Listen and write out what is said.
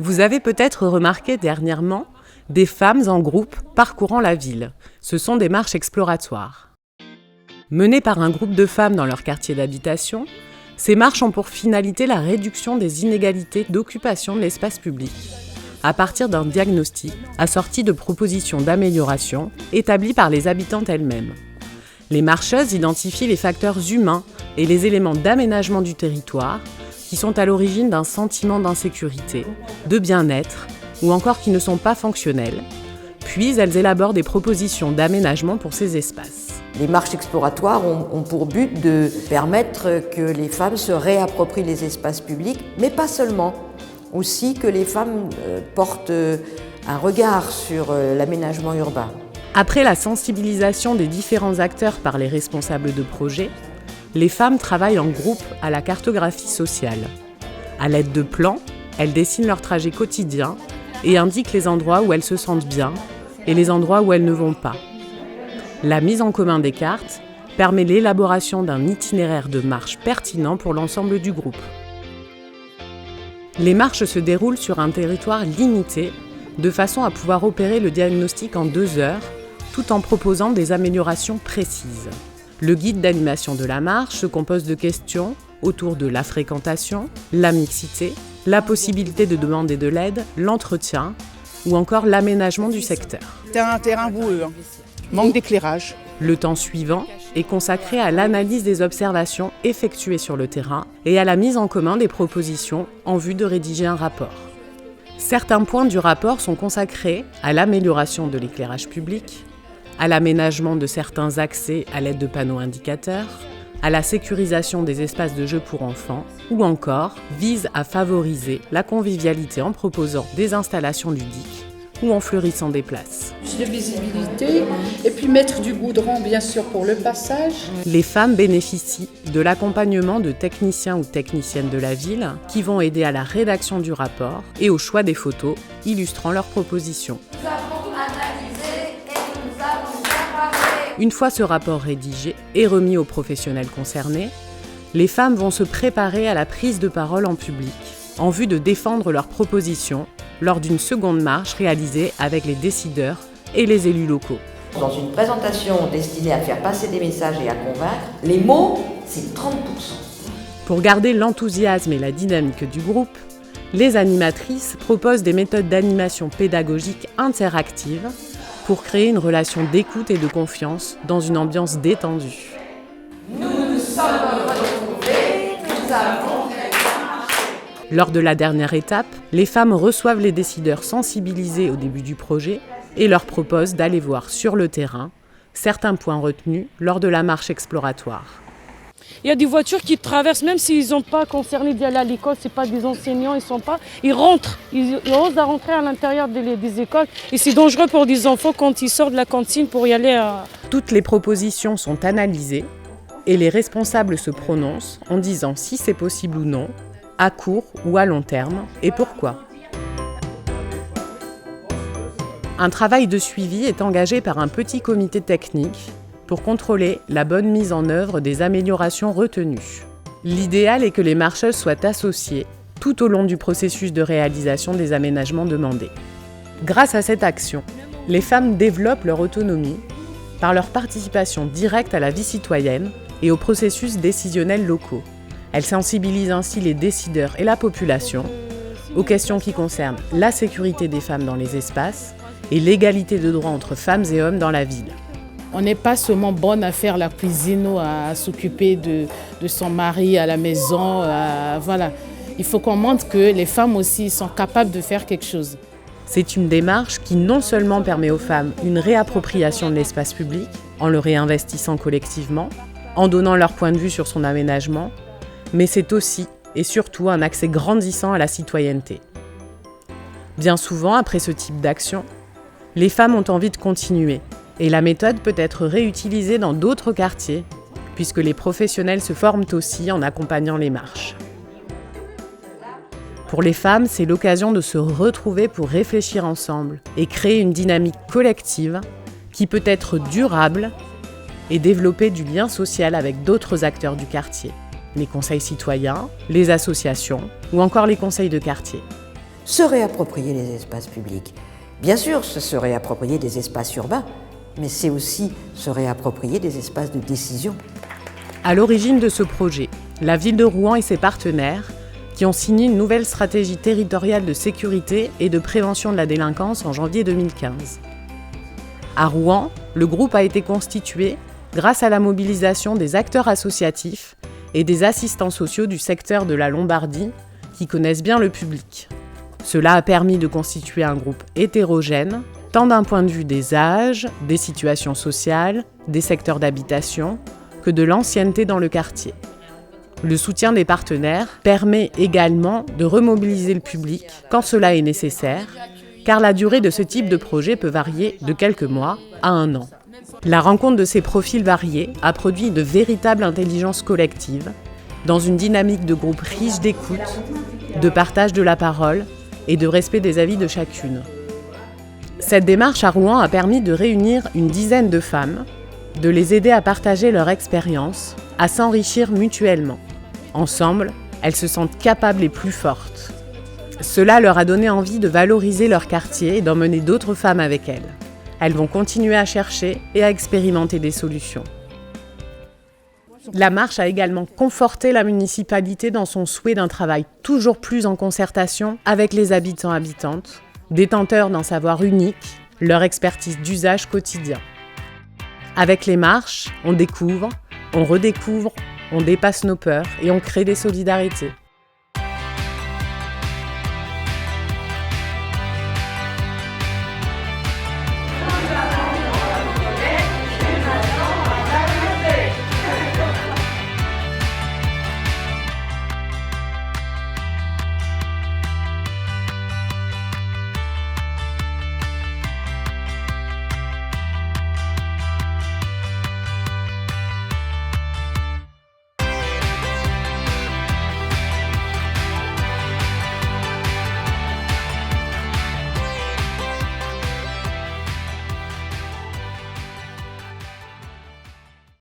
Vous avez peut-être remarqué dernièrement des femmes en groupe parcourant la ville. Ce sont des marches exploratoires. Menées par un groupe de femmes dans leur quartier d'habitation, ces marches ont pour finalité la réduction des inégalités d'occupation de l'espace public, à partir d'un diagnostic assorti de propositions d'amélioration établies par les habitantes elles-mêmes. Les marcheuses identifient les facteurs humains et les éléments d'aménagement du territoire qui sont à l'origine d'un sentiment d'insécurité, de bien-être ou encore qui ne sont pas fonctionnels, puis elles élaborent des propositions d'aménagement pour ces espaces. Les marches exploratoires ont pour but de permettre que les femmes se réapproprient les espaces publics, mais pas seulement. Aussi que les femmes portent un regard sur l'aménagement urbain. Après la sensibilisation des différents acteurs par les responsables de projets, les femmes travaillent en groupe à la cartographie sociale. À l'aide de plans, elles dessinent leur trajet quotidien et indiquent les endroits où elles se sentent bien et les endroits où elles ne vont pas. La mise en commun des cartes permet l'élaboration d'un itinéraire de marche pertinent pour l'ensemble du groupe. Les marches se déroulent sur un territoire limité, de façon à pouvoir opérer le diagnostic en 2 heures, tout en proposant des améliorations précises. Le guide d'animation de la marche se compose de questions autour de la fréquentation, la mixité, la possibilité de demander de l'aide, l'entretien ou encore l'aménagement du secteur. C'est un terrain boueux, manque d'éclairage. Le temps suivant est consacré à l'analyse des observations effectuées sur le terrain et à la mise en commun des propositions en vue de rédiger un rapport. Certains points du rapport sont consacrés à l'amélioration de l'éclairage public, à l'aménagement de certains accès à l'aide de panneaux indicateurs, à la sécurisation des espaces de jeux pour enfants ou encore visent à favoriser la convivialité en proposant des installations ludiques ou en fleurissant des places. Plus de visibilité et puis mettre du goudron bien sûr pour le passage. Les femmes bénéficient de l'accompagnement de techniciens ou techniciennes de la ville qui vont aider à la rédaction du rapport et au choix des photos illustrant leurs propositions. Nous avons analysé et nous avons préparé. Une fois ce rapport rédigé et remis aux professionnels concernés, les femmes vont se préparer à la prise de parole en public en vue de défendre leurs propositions lors d'une seconde marche réalisée avec les décideurs et les élus locaux. Dans une présentation destinée à faire passer des messages et à convaincre, les mots, c'est 30%. Pour garder l'enthousiasme et la dynamique du groupe, les animatrices proposent des méthodes d'animation pédagogique interactives pour créer une relation d'écoute et de confiance dans une ambiance détendue. Nous nous sommes retrouvés, nous avons. Lors de la dernière étape, les femmes reçoivent les décideurs sensibilisés au début du projet et leur proposent d'aller voir sur le terrain certains points retenus lors de la marche exploratoire. Il y a des voitures qui traversent, même s'ils n'ont pas concerné d'y aller à l'école, c'est pas des enseignants, ils rentrent, ils osent rentrer à l'intérieur des écoles. Et c'est dangereux pour des enfants quand ils sortent de la cantine pour y aller à... Toutes les propositions sont analysées et les responsables se prononcent en disant si c'est possible ou non, à court ou à long terme, et pourquoi. Un travail de suivi est engagé par un petit comité technique pour contrôler la bonne mise en œuvre des améliorations retenues. L'idéal est que les marcheuses soient associées tout au long du processus de réalisation des aménagements demandés. Grâce à cette action, les femmes développent leur autonomie par leur participation directe à la vie citoyenne et aux processus décisionnels locaux. Elles sensibilisent ainsi les décideurs et la population aux questions qui concernent la sécurité des femmes dans les espaces et l'égalité de droits entre femmes et hommes dans la ville. On n'est pas seulement bonne à faire la cuisine ou à s'occuper de son mari à la maison. Voilà. Il faut qu'on montre que les femmes aussi sont capables de faire quelque chose. C'est une démarche qui non seulement permet aux femmes une réappropriation de l'espace public, en le réinvestissant collectivement, en donnant leur point de vue sur son aménagement, mais c'est aussi et surtout un accès grandissant à la citoyenneté. Bien souvent, après ce type d'action, les femmes ont envie de continuer et la méthode peut être réutilisée dans d'autres quartiers puisque les professionnels se forment aussi en accompagnant les marches. Pour les femmes, c'est l'occasion de se retrouver pour réfléchir ensemble et créer une dynamique collective qui peut être durable et développer du lien social avec d'autres acteurs du quartier. Les conseils citoyens, les associations ou encore les conseils de quartier. se réapproprier les espaces publics. Bien sûr, se réapproprier des espaces urbains, mais c'est aussi se réapproprier des espaces de décision. À l'origine de ce projet, la ville de Rouen et ses partenaires qui ont signé une nouvelle stratégie territoriale de sécurité et de prévention de la délinquance en janvier 2015. À Rouen, le groupe a été constitué grâce à la mobilisation des acteurs associatifs et des assistants sociaux du secteur de la Lombardie qui connaissent bien le public. Cela a permis de constituer un groupe hétérogène, tant d'un point de vue des âges, des situations sociales, des secteurs d'habitation, que de l'ancienneté dans le quartier. Le soutien des partenaires permet également de remobiliser le public quand cela est nécessaire, car la durée de ce type de projet peut varier de quelques mois à 1 an. La rencontre de ces profils variés a produit de véritables intelligences collectives, dans une dynamique de groupe riche d'écoute, de partage de la parole et de respect des avis de chacune. Cette démarche à Rouen a permis de réunir une dizaine de femmes, de les aider à partager leur expérience, à s'enrichir mutuellement. Ensemble, elles se sentent capables et plus fortes. Cela leur a donné envie de valoriser leur quartier et d'emmener d'autres femmes avec elles. Elles vont continuer à chercher et à expérimenter des solutions. La marche a également conforté la municipalité dans son souhait d'un travail toujours plus en concertation avec les habitants-habitantes, détenteurs d'un savoir unique, leur expertise d'usage quotidien. Avec les marches, on découvre, on redécouvre, on dépasse nos peurs et on crée des solidarités.